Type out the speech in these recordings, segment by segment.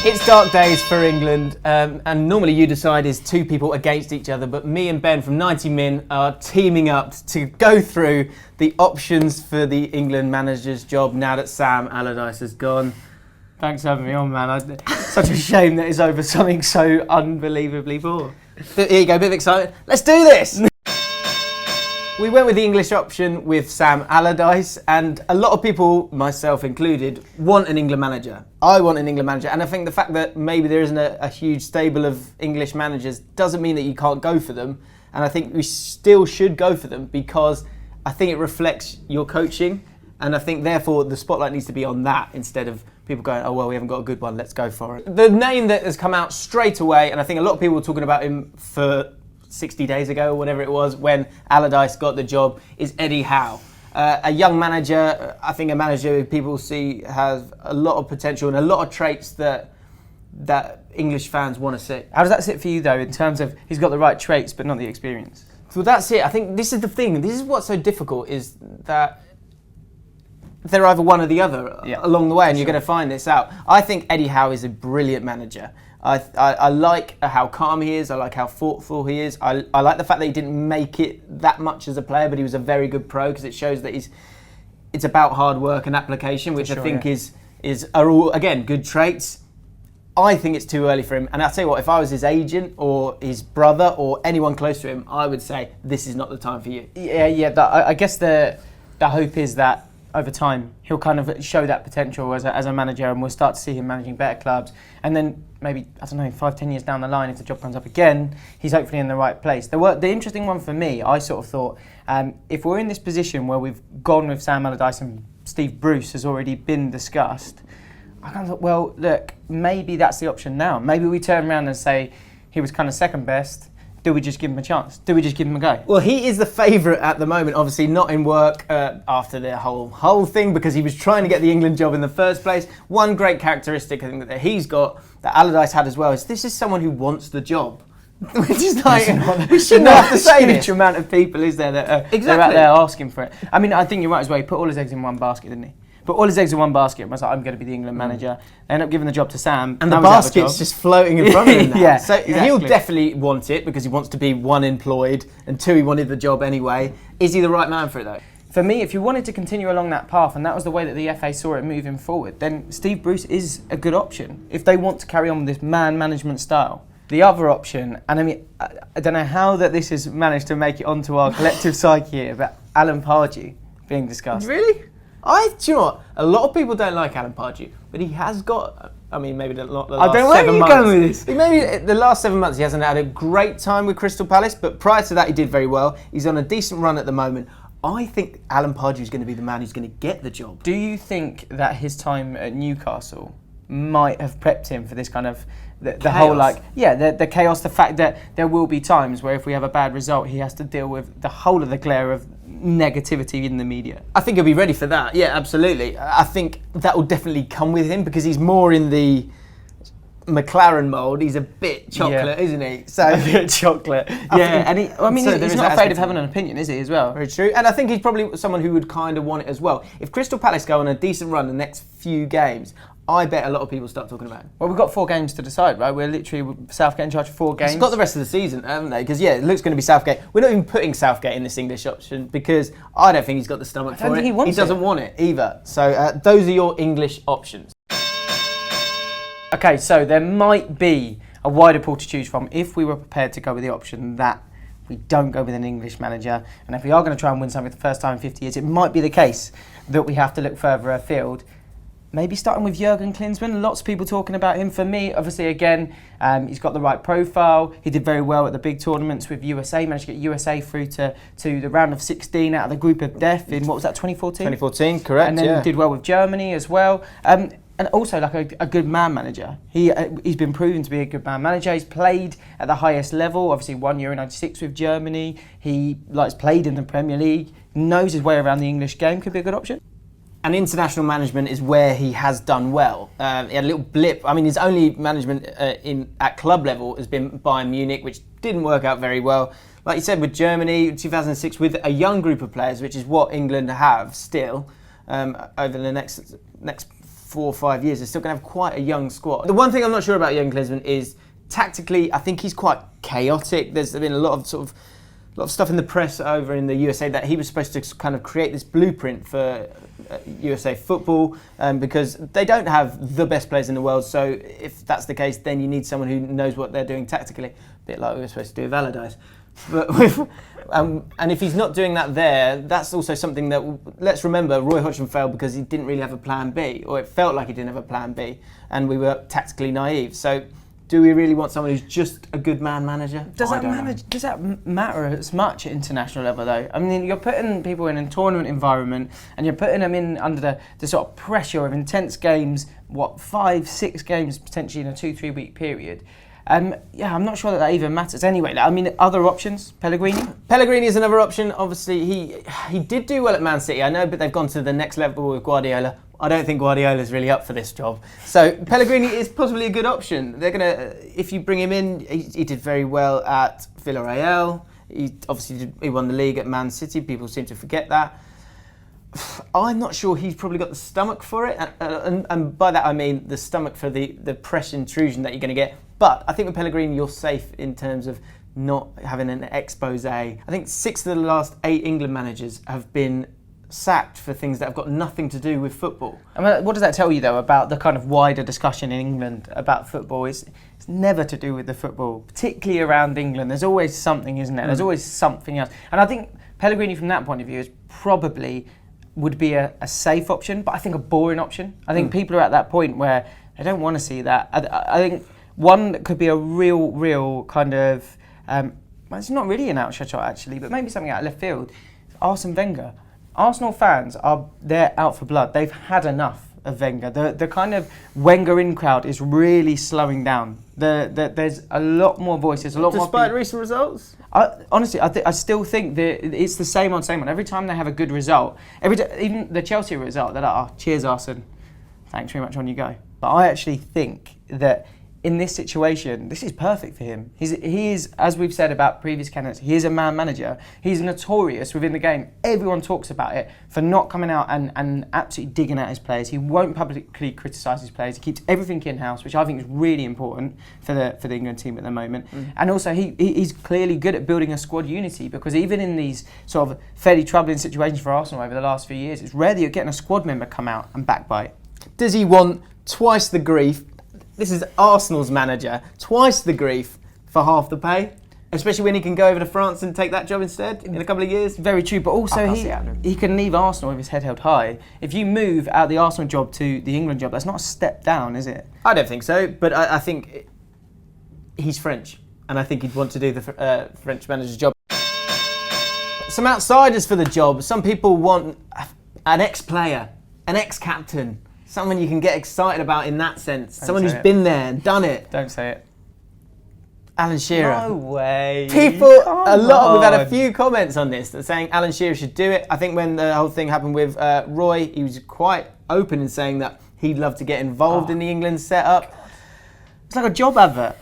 It's dark days for England, and normally you decide is two people against each other, but me and Ben from 90 Min are teaming up to go through the options for the England manager's job now that Sam Allardyce has gone. Thanks for having me on, man. Such a shame that it's over something so unbelievably poor. Here you go, a bit of excitement. Let's do this! We went with the English option with Sam Allardyce, and a lot of people, myself included, want an England manager. I want an England manager, and I think the fact that maybe there isn't a huge stable of English managers doesn't mean that you can't go for them, and I think we still should go for them because I think it reflects your coaching, and I think therefore the spotlight needs to be on that instead of people going, oh well, we haven't got a good one, let's go for it. The name that has come out straight away, and I think a lot of people were talking about him for 60 days ago, or whatever it was, when Allardyce got the job, is Eddie Howe. A young manager, I think a manager who people see has a lot of potential and a lot of traits that English fans want to see. How does that sit for you, though, in terms of he's got the right traits but not the experience? Well, that's it. I think this is the thing. This is what's so difficult, is that they're either one or the other along the way, and you're going to find this out. I think Eddie Howe is a brilliant manager. I like how calm he is. I like how thoughtful he is. I like the fact that he didn't make it that much as a player, but he was a very good pro, because it shows that it's about hard work and application, which I think are all, again, good traits. I think it's too early for him. And I'll tell you what, if I was his agent or his brother or anyone close to him, I would say this is not the time for you. I guess the hope is that over time he'll kind of show that potential as a manager, and we'll start to see him managing better clubs, and then maybe, I don't know, 5-10 years down the line, if the job comes up again, he's hopefully in the right place. The interesting one for me, I sort of thought, if we're in this position where we've gone with Sam Allardyce and Steve Bruce has already been discussed, I kind of thought, well, look, maybe that's the option now. Maybe we turn around and say he was kind of second best. Do we just give him a chance? Do we just give him a go? Well, he is the favourite at the moment, obviously not in work after the whole thing, because he was trying to get the England job in the first place. One great characteristic I think that he's got, that Allardyce had as well, is this is someone who wants the job. Which is like, we shouldn't have to say this. Huge amount of people, is there, that are out there asking for it. I mean, I think you're right as well. He put all his eggs in one basket, didn't he? Put all his eggs in one basket and was like, I'm going to be the England manager. They end up giving the job to Sam. And the basket's just floating in front of him now. Yeah, so exactly. He'll definitely want it, because he wants to be, one, employed, and two, he wanted the job anyway. Is he the right man for it, though? For me, if you wanted to continue along that path, and that was the way that the FA saw it moving forward, then Steve Bruce is a good option if they want to carry on with this man management style. The other option, and I mean, I don't know how that this has managed to make it onto our collective psyche here, but Alan Pardew being discussed. Really? Do you know what? A lot of people don't like Alan Pardew, but he has got, I mean, maybe not the last 7 months. I don't know where you're going with this. Maybe the last 7 months he hasn't had a great time with Crystal Palace, but prior to that he did very well. He's on a decent run at the moment. I think Alan Pardew is going to be the man who's going to get the job. Do you think that his time at Newcastle might have prepped him for this kind of the whole, like, the chaos, the fact that there will be times where if we have a bad result, he has to deal with the whole of the glare of negativity in the media? I think he'll be ready for that. Yeah, absolutely. I think that will definitely come with him, because he's more in the McLaren mould. He's a bit chocolate, isn't he? So a bit chocolate. And he's not afraid of having an opinion, is he, as well? Very true. And I think he's probably someone who would kind of want it as well. If Crystal Palace go on a decent run the next few games, I bet a lot of people start talking about him. Well, we've got 4 games to decide, right? We're literally Southgate in charge of 4 games. It's got the rest of the season, haven't they? Because, it looks going to be Southgate. We're not even putting Southgate in this English option, because I don't think he's got the stomach for it. He doesn't want it either. So those are your English options. Okay, so there might be a wider pool to choose from if we were prepared to go with the option that we don't go with an English manager. And if we are going to try and win something for the first time in 50 years, it might be the case that we have to look further afield. Maybe starting with Jurgen Klinsmann. Lots of people talking about him. For me, obviously, again, he's got the right profile. He did very well at the big tournaments with USA. Managed to get USA through to the round of 16 out of the group of death in, what was that, 2014? 2014, correct, and then did well with Germany as well. And also like a good man manager. He's been proven to be a good man manager. He's played at the highest level. Obviously, won Euro '96 with Germany. He played in the Premier League. Knows his way around the English game. Could be a good option. And international management is where he has done well. He had a little blip. I mean, his only management at club level has been Bayern Munich, which didn't work out very well. Like you said, with Germany, 2006, with a young group of players, which is what England have still over the next 4 or 5 years, they're still going to have quite a young squad. The one thing I'm not sure about Jurgen Klinsmann is tactically, I think he's quite chaotic. There's been a lot of stuff in the press over in the USA that he was supposed to kind of create this blueprint for USA football because they don't have the best players in the world. So if that's the case, then you need someone who knows what they're doing tactically, a bit like we were supposed to do with Allardyce. But and if he's not doing that there, that's also something that, let's remember, Roy Hodgson failed because he didn't really have a plan B, or it felt like he didn't have a plan B, and we were tactically naive. So do we really want someone who's just a good man manager? Does that matter as much at international level though? I mean, you're putting people in a tournament environment and you're putting them in under the sort of pressure of intense games, 5-6 games potentially in a 2-3 week period. I'm not sure that even matters anyway. I mean, other options, Pellegrini? Pellegrini is another option. Obviously, he did do well at Man City, I know, but they've gone to the next level with Guardiola. I don't think Guardiola's really up for this job. So Pellegrini is possibly a good option. They're gonna, if you bring him in, he did very well at Villarreal. He won the league at Man City. People seem to forget that. I'm not sure he's probably got the stomach for it, and by that I mean the stomach for the press intrusion that you're going to get. But I think with Pellegrini you're safe in terms of not having an expose. I think 6 of the last 8 England managers have been sacked for things that have got nothing to do with football. And what does that tell you though about the kind of wider discussion in England about football? It's never to do with the football, particularly around England. There's always something, isn't there? There's always something else. And I think Pellegrini from that point of view is probably would be a safe option, but I think a boring option. I think people are at that point where they don't want to see that. I think one that could be a real kind of, well, it's not really an outshot shot actually, but maybe something out of left field. Arsene Wenger. Arsenal fans they're out for blood. They've had enough of Wenger. The kind of Wenger in crowd is really slowing down. There's a lot more voices, a lot more. Despite recent results. Honestly, I still think that it's the same on. Every time they have a good result, even the Chelsea result, they're like, "Oh, cheers, Arsene. Thanks very much, on you go." But I actually think that in this situation, this is perfect for him. He is, as we've said about previous candidates, he is a man manager. He's notorious within the game. Everyone talks about it for not coming out and absolutely digging at his players. He won't publicly criticise his players. He keeps everything in-house, which I think is really important for the England team at the moment. And also, he's clearly good at building a squad unity, because even in these sort of fairly troubling situations for Arsenal over the last few years, it's rare that you're getting a squad member come out and backbite. Does he want twice the grief? This is Arsenal's manager. Twice the grief for half the pay, especially when he can go over to France and take that job instead in a couple of years. Very true, but also he can leave Arsenal with his head held high. If you move out the Arsenal job to the England job, that's not a step down, is it? I don't think so, but I think he's French, and I think he'd want to do the French manager's job. Some outsiders for the job. Some people want an ex-player, an ex-captain. Someone you can get excited about in that sense. Someone who's been there and done it. Don't say it. Alan Shearer. No way. We've had a few comments on this that saying Alan Shearer should do it. I think when the whole thing happened with Roy, he was quite open in saying that he'd love to get involved in the England setup. It's like a job advert.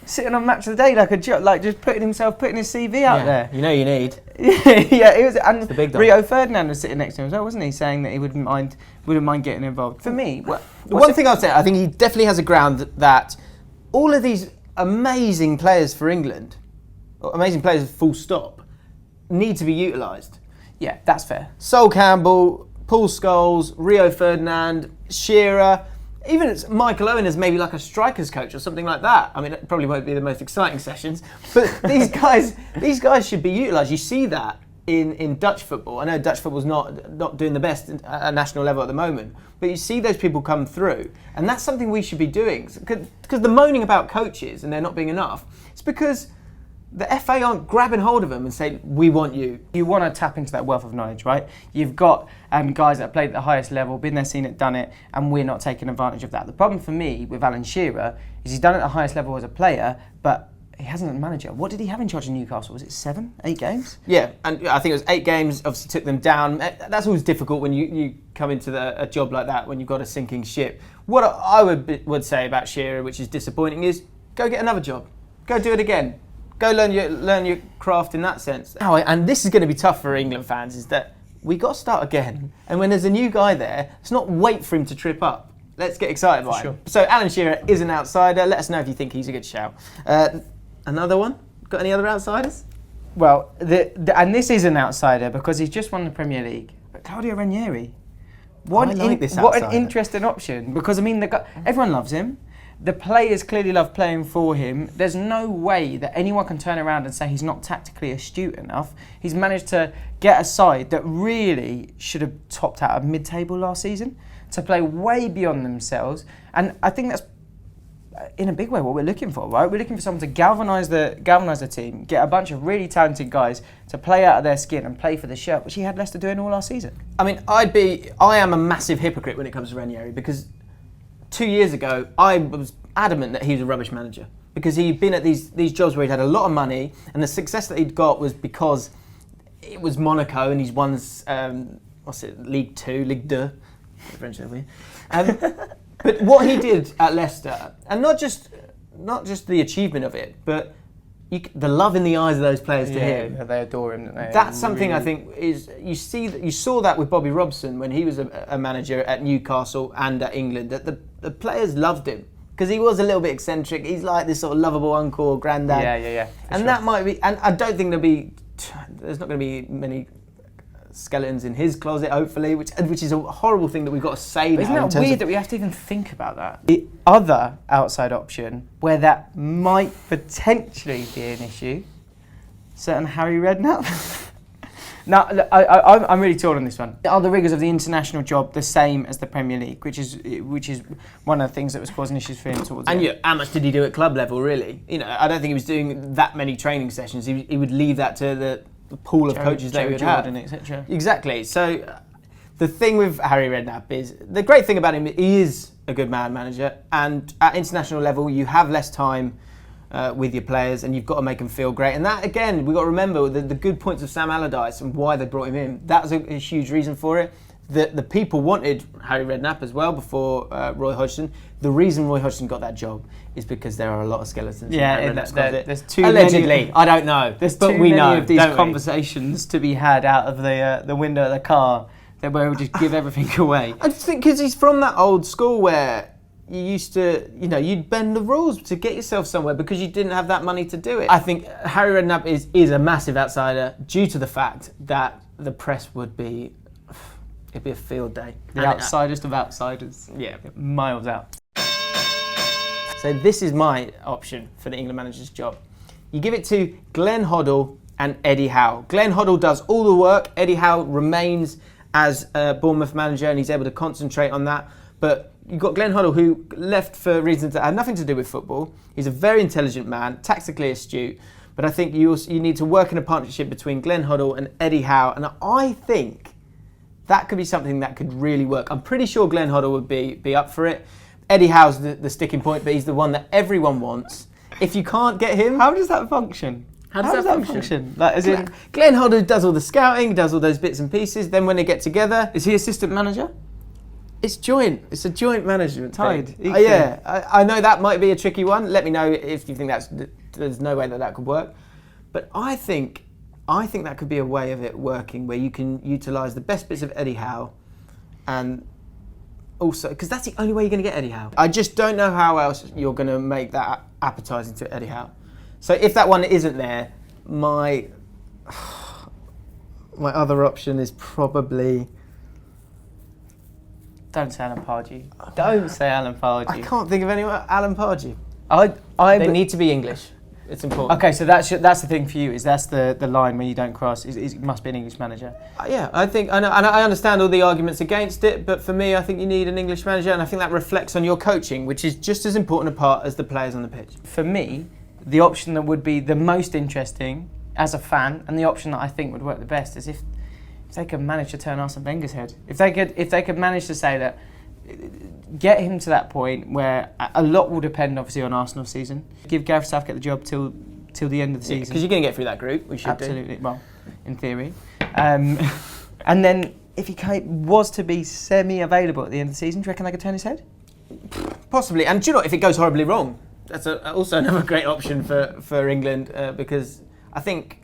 Sitting on Match of the Day like a job, like just putting his CV out there. You know you need. Yeah, it was. And the big dog. Rio Ferdinand was sitting next to him as well, wasn't he? Saying that he wouldn't mind getting involved. For me, the one thing I'd say, I think he definitely has a ground that all of these amazing players for England, or amazing players full stop, need to be utilised. Yeah, that's fair. Sol Campbell, Paul Scholes, Rio Ferdinand, Shearer. Even it's Michael Owen as maybe like a strikers coach or something like that. I mean, it probably won't be the most exciting sessions, but these guys should be utilised. You see that in Dutch football. I know Dutch football's not doing the best at a national level at the moment, but you see those people come through, and that's something we should be doing. Because the moaning about coaches and there not being enough, it's because the FA aren't grabbing hold of them and saying, we want you. You want to tap into that wealth of knowledge, right? You've got guys that have played at the highest level, been there, seen it, done it, and we're not taking advantage of that. The problem for me with Alan Shearer is he's done it at the highest level as a player, but he hasn't been a manager. What did he have in charge of Newcastle? Was it 7, 8 games? Yeah, and I think it was 8 games, obviously took them down. That's always difficult when you come into a job like that, when you've got a sinking ship. What I would say about Shearer, which is disappointing, is go get another job. Go do it again. Go learn your craft in that sense. And this is going to be tough for England fans, is that we got to start again. And when there's a new guy there, let's not wait for him to trip up. let's get excited by sure. him. So Alan Shearer is an outsider. Let us know if you think he's a good shout. Another one? Got any other outsiders? Well, and this is an outsider because he's just won the Premier League. But Claudio Ranieri, what an interesting option. Because I mean, everyone loves him. The players clearly love playing for him. There's no way that anyone can turn around and say he's not tactically astute enough. He's managed to get a side that really should have topped out of mid-table last season to play way beyond themselves. And I think that's, in a big way, what we're looking for, right? We're looking for someone to galvanise the team, get a bunch of really talented guys to play out of their skin and play for the shirt, which he had Leicester doing all last season. I mean, I am a massive hypocrite when it comes to Ranieri because 2 years ago, I was adamant that he was a rubbish manager because he'd been at these jobs where he'd had a lot of money and the success that he'd got was because it was Monaco and he's won, League 2, Ligue 2, French, but what he did at Leicester, and not just the achievement of it, but the love in the eyes of those players to him. They adore him. That's something I think is you saw that with Bobby Robson when he was a manager at Newcastle and at England. That the players loved him because he was a little bit eccentric. He's like this sort of lovable uncle or granddad. Yeah. And that might be. And I don't think there's not going to be many skeletons in his closet, hopefully, which is a horrible thing that we've got to say. Isn't that weird that we have to even think about that? The other outside option where that might potentially be an issue, certain Harry Redknapp. Now, I'm really torn on this one. Are the rigours of the international job the same as the Premier League, which is one of the things that was causing issues for him towards and the end? How much did he do at club level, really? I don't think he was doing that many training sessions. He would leave that to the pool of coaches they would have. Etc. Exactly. So the thing with Harry Redknapp is the great thing about him. He is a good manager, and at international level, you have less time with your players, and you've got to make them feel great. And that again, we've got to remember the good points of Sam Allardyce and why they brought him in. That was a huge reason for it. The people wanted Harry Redknapp as well before Roy Hodgson. The reason Roy Hodgson got that job is because there are a lot of skeletons. There's too allegedly. Many, I don't know. There's too many of these conversations to be had out of the window of the car where we just give everything away. I just think because he's from that old school where you used to, you'd bend the rules to get yourself somewhere because you didn't have that money to do it. I think Harry Redknapp is a massive outsider due to the fact that the press would be. It'd be a field day. The outsidest of outsiders. Yeah. Miles out. So this is my option for the England manager's job. You give it to Glenn Hoddle and Eddie Howe. Glenn Hoddle does all the work. Eddie Howe remains as Bournemouth manager and he's able to concentrate on that. But you've got Glenn Hoddle who left for reasons that had nothing to do with football. He's a very intelligent man, tactically astute. But I think you need to work in a partnership between Glenn Hoddle and Eddie Howe. And I think that could be something that could really work. I'm pretty sure Glenn Hoddle would be up for it. Eddie Howe's the sticking point, but he's the one that everyone wants. If you can't get him... How does that function? How does that function? Like, as in, Glenn Hoddle does all the scouting, does all those bits and pieces. Then when they get together... Is he assistant manager? It's joint. It's a joint management tied. Yeah, I know that might be a tricky one. Let me know if you think there's no way that could work. But I think that could be a way of it working where you can utilise the best bits of Eddie Howe and also, because that's the only way you're going to get Eddie Howe. I just don't know how else you're going to make that appetising to Eddie Howe. So if that one isn't there, my other option is probably... Don't say Alan Pardew. Don't say Alan Pardew. I can't think of anyone. Alan Pardew. They need to be English. It's important. Okay, so that's the thing for you. Is that's the line where you don't cross? It must be an English manager. Yeah, I think I know, and I understand all the arguments against it, but for me, I think you need an English manager, and I think that reflects on your coaching, which is just as important a part as the players on the pitch. For me, the option that would be the most interesting as a fan, and the option that I think would work the best, is if they could manage to turn Arsene Wenger's head. If they could manage to say that. Get him to that point where a lot will depend, obviously, on Arsenal's season. Give Gareth Southgate the job till the end of the season. Because you're going to get through that group. We should absolutely. Well, in theory. And then if he was to be semi-available at the end of the season, do you reckon they could turn his head? Possibly. And do you know what, if it goes horribly wrong, that's also another great option for England because I think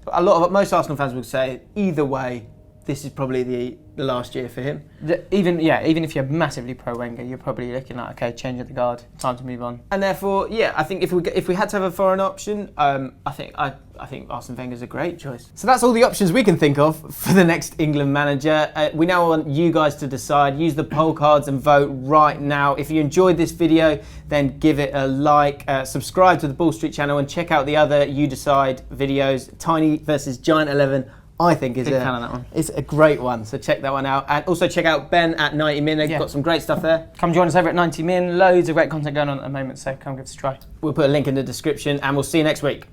most Arsenal fans would say either way this is probably the last year for him. Even if you're massively pro Wenger, you're probably looking like, okay, change of the guard, time to move on. And therefore, I think if we had to have a foreign option, I think Arsene Wenger's a great choice. So that's all the options we can think of for the next England manager. We now want you guys to decide. Use the poll cards and vote right now. If you enjoyed this video, then give it a like, subscribe to the Ball Street channel, and check out the other You Decide videos. Tiny versus Giant 11. I think is fan of that one. It's a great one, so check that one out. And also check out Ben at 90 Min. They've got some great stuff there. Come join us over at 90 Min. Loads of great content going on at the moment, so come give us a try. We'll put a link in the description, and we'll see you next week.